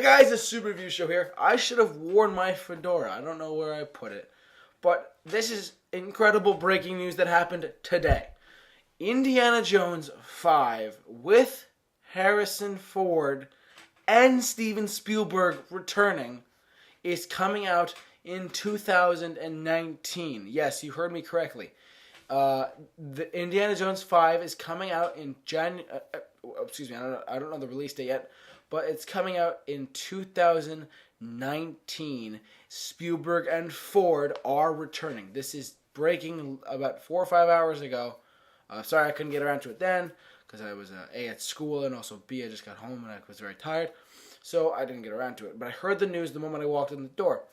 guys, the Super Review Show here. I should have worn my fedora. I don't know where I put it. But this is incredible breaking news that happened today. Indiana Jones 5 with Harrison Ford and Steven Spielberg returning is coming out in 2019. Yes, you heard me correctly. The Indiana Jones 5 is coming out in excuse me, I don't know the release date yet, but it's coming out in 2019. Spielberg and Ford are returning. This is breaking about 4 or 5 hours ago. Sorry I couldn't get around to it then, because I was A, at school, and also B, I just got home and I was very tired. So I didn't get around to it. But I heard the news the moment I walked in the door.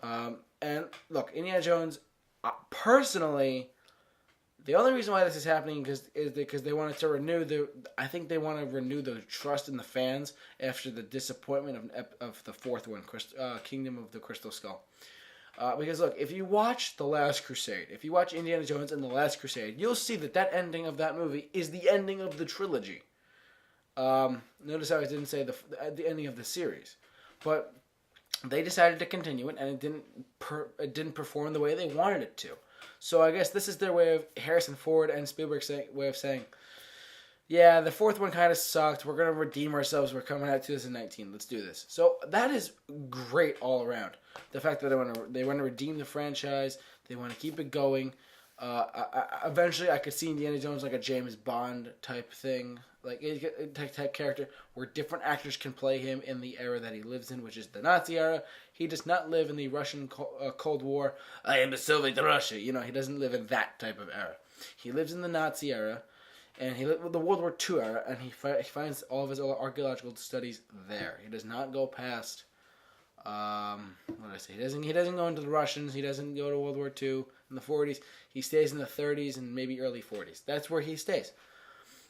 And look, Indiana Jones, personally, the only reason why this is happening is because they wanted to renew I think they want to renew the trust in the fans after the disappointment of the fourth one, Kingdom of the Crystal Skull. Because look, if you watch The Last Crusade, if you watch Indiana Jones and The Last Crusade, you'll see that ending of that movie is the ending of the trilogy. Notice how I didn't say the ending of the series, but they decided to continue it, and it didn't perform the way they wanted it to. So I guess this is their way of Harrison Ford and Spielberg's way of saying, yeah, the fourth one kind of sucked. We're going to redeem ourselves. We're coming out 2019. Let's do this. So that is great all around. The fact that they want to redeem the franchise. They want to keep it going. Eventually, I could see Indiana Jones like a James Bond type thing, like a type character where different actors can play him in the era that he lives in, which is the Nazi era. He does not live in the Russian Cold War. I am the Soviet Russia. He doesn't live in that type of era. He lives in the Nazi era, and he lived with the World War II era, and he finds all of his archaeological studies there. He does not go past. What did I say? He doesn't go into the Russians. He doesn't go to World War II in the 40s. He stays in the 30s and maybe early 40s. That's where he stays.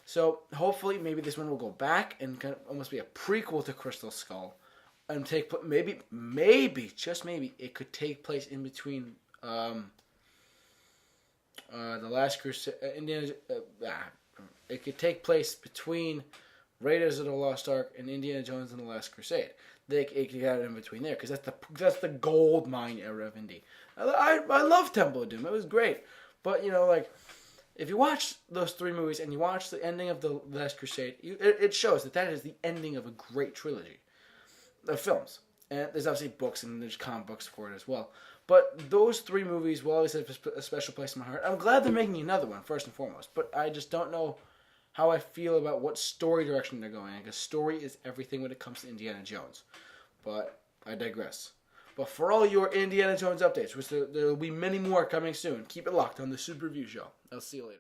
So hopefully, maybe this one will go back and kind of almost be a prequel to Crystal Skull, and maybe just maybe it could take place in between the Last Crusade. It could take place between Raiders of the Lost Ark and Indiana Jones and the Last Crusade. It could have it in between there, because that's the gold mine era of Indy. I love Temple of Doom. It was great, but if you watch those three movies and you watch the ending of the Last Crusade, it shows that is the ending of a great trilogy of films. And there's obviously books and there's comic books for it as well. But those three movies will always have a special place in my heart. I'm glad they're making another one, first and foremost, but I just don't know how I feel about what story direction they're going in, because story is everything when it comes to Indiana Jones. But I digress. But for all your Indiana Jones updates, which there will be many more coming soon, keep it locked on the Super Review Show. I'll see you later.